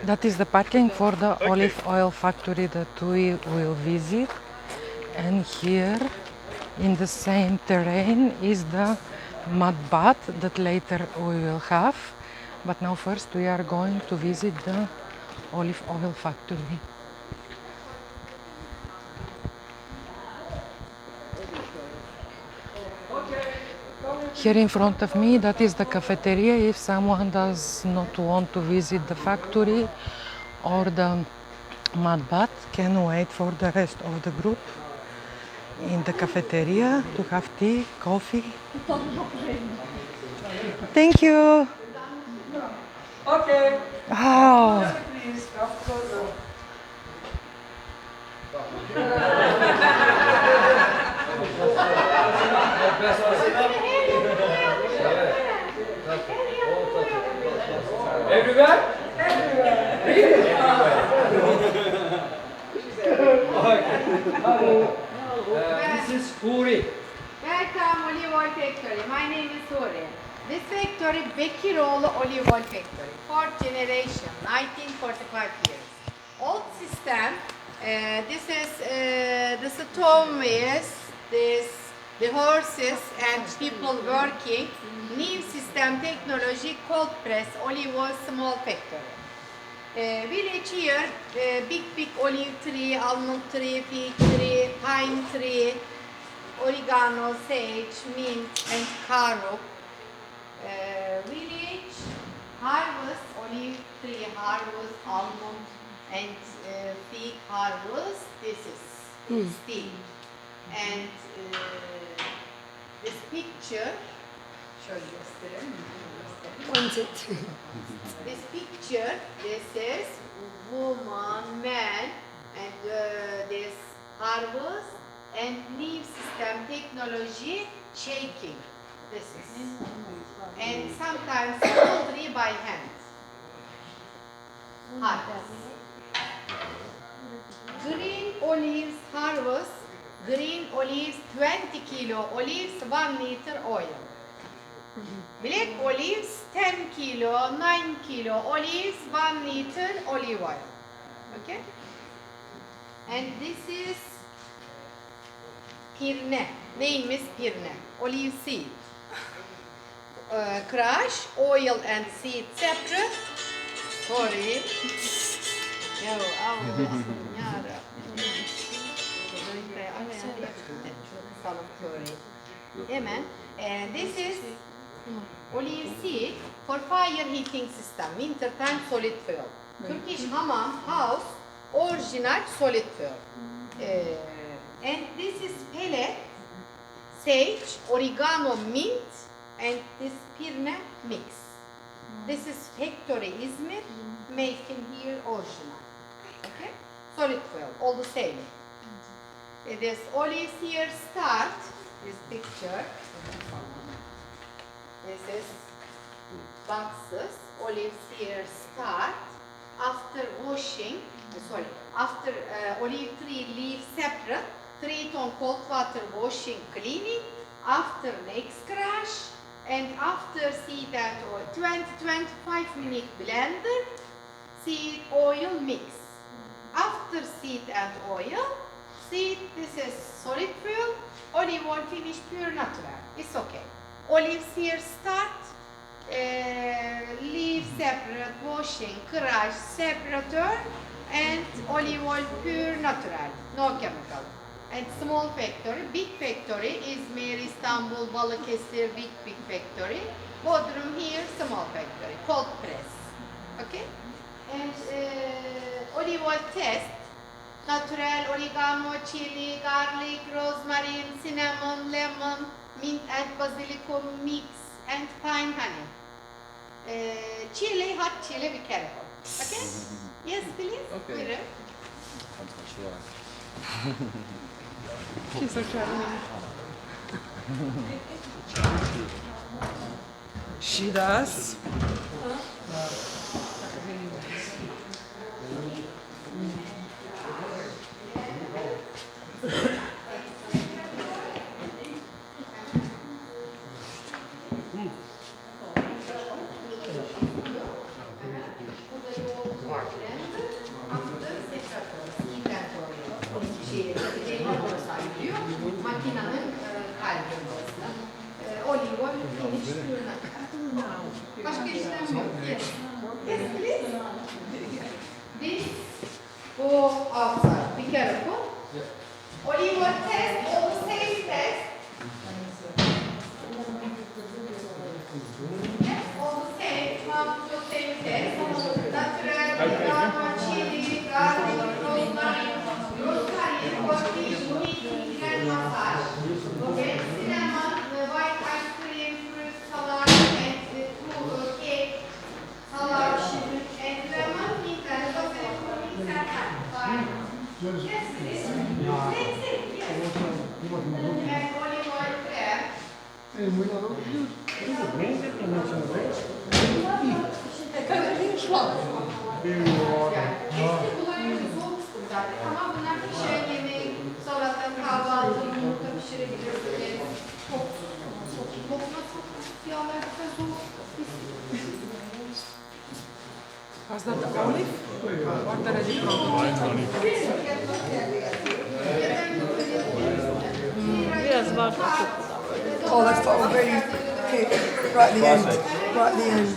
That is the parking for the olive oil factory that we will visit. And here in the same terrain is the mud bath that later we will have. But now first we are going to visit the olive oil factory. Here in front of me, that is the cafeteria. If someone does not want to visit the factory or the mud bath, can wait for the rest of the group in the cafeteria to have tea, coffee. Thank you. Okay. Oh, Please come closer. Everywhere? Everywhere. Really? Hello. This is Huri. Welcome Olive Oil Factory. My name is Huri. This factory, Bekiroğlu Olive Oil Factory. Fourth generation, 1945 years. Old system. This is the stone wheels, the horses and people working. New system technology, cold press, olive oil, small factory. Village here, big olive tree, almond tree, fig tree, pine tree, oregano, sage, mint, and carob. Village harvest, olive tree harvest, almond and fig harvest. This is still. And this picture, şöyle göstereyim. This picture, this is woman, man, and this harvest and leaf system technology shaking. This is. And sometimes poultry by hand. Harvest. Green olives harvest. Green olives, 20 kilo olives, 1 liter oil. Black olives, 10 kilo, 9 kilo olives, 1 liter olive oil. Okay? And this is pirne. Name is pirne. Olive seed. Crush, oil and seed separate. Sorry. Amen. And this is olive seed for fire heating system, winter time solid fuel. Turkish hammam house, original solid fuel. And this is pellet, sage, oregano, mint, and this pirne mix. This is factory Izmir, making here original. Okay? Solid fuel, all the same. This olives here start, this picture. This is boxes, olives here start after washing, after olive tree leaves separate, treat on cold water washing, cleaning, after next crush, and after seed and oil, 20-25 minute blender, seed oil mix. After seed and oil, seed, this is solid fuel, olive oil finish pure natural, it's okay. Olives here start, leaf separate, washing, crush, separator, and olive oil pure natural, no chemical. And small factory, big factory, Izmir, Istanbul, Balıkesir, big factory. Bodrum here, small factory, cold press. Okay? And olive oil test, natural, oregano, chili, garlic, rosemary, cinnamon, lemon, mint and basilico mix, and pine honey. Chili, hot chili, be careful. Okay? Yes, please. Okay. Buyurun. she's so charming. She does. Başka işlem yok. Yes. Yes, please. This go outside. Be careful. Olive oil test, all the same test. Yes, all the same. Come to the same test. Natural, drama, chili, garlic, rosemary, Turkish, heat, and massage. Okay, cinnamon, white ice cream, fruit salad, and cake, salad, and lemon, heat, and basil, mix and add. Fine. Yes, please. Same, yes. And olive oil there. Eski kullanıyoruz, soğuksun zaten. Ama bunlar pişiren yemek, salata, kahvaltı, yumurta pişirebilirsiniz. Çok lokma çok yağlar güzel soğuk. Was that the olive or the ready product? Biraz var. Oh, that's got a very kick right at the end. Right at the end.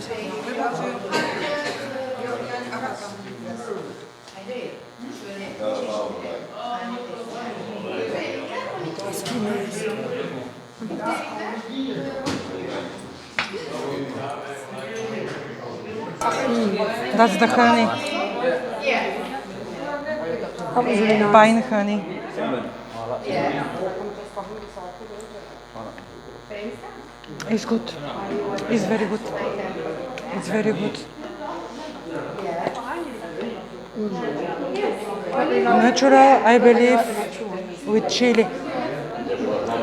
That's too nice. That's the honey, That was really nice. pine honey. It's good. It's very good. It's very good. Natural, I believe, with chili.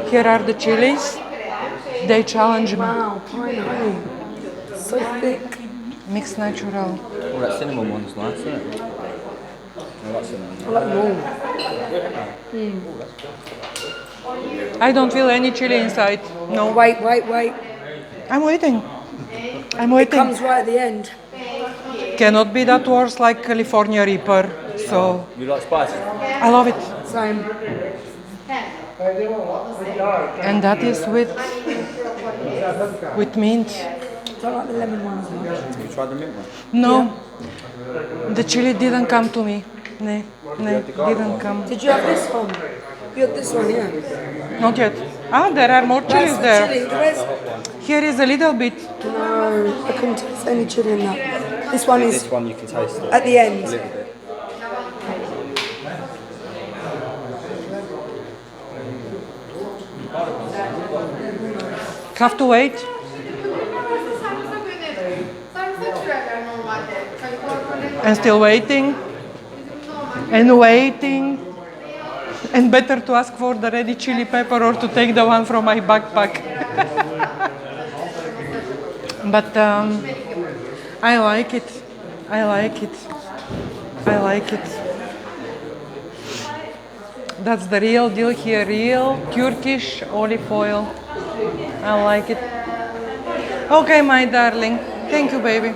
Here are the chilies. They challenge me. Wow, pine honey. So thick. Mix natural. Oh, that cinnamon one's nice, isn't it? I like cinnamon. I like them all. I don't feel any chili inside. No. Wait. I'm waiting. I'm It waiting. comes right at the end. Cannot be that worse like California Reaper. So You like spicy? I love it. Same. And that is with mint. Don't like the lemon one as much. Have you tried the mint one? No. The chili didn't come to me. No, didn't come. Did you have this one? You had this one, yeah. Not yet. Ah, there are more chilies Where's the there. chili? Where's... Here is a little bit. No, I couldn't taste any chili in that. This one is This one you can taste it. at the A end. little bit. Have to wait Sarımsak öneririm. Sarımsak sürerler normalde. Kaliforniya and still waiting normal. and waiting. And better to ask for the ready chili pepper or to take the one from my backpack. But I like it. I like it. I like it. That's the real deal here, real Turkish olive oil. I like it. Okay, my darling. Thank you, baby.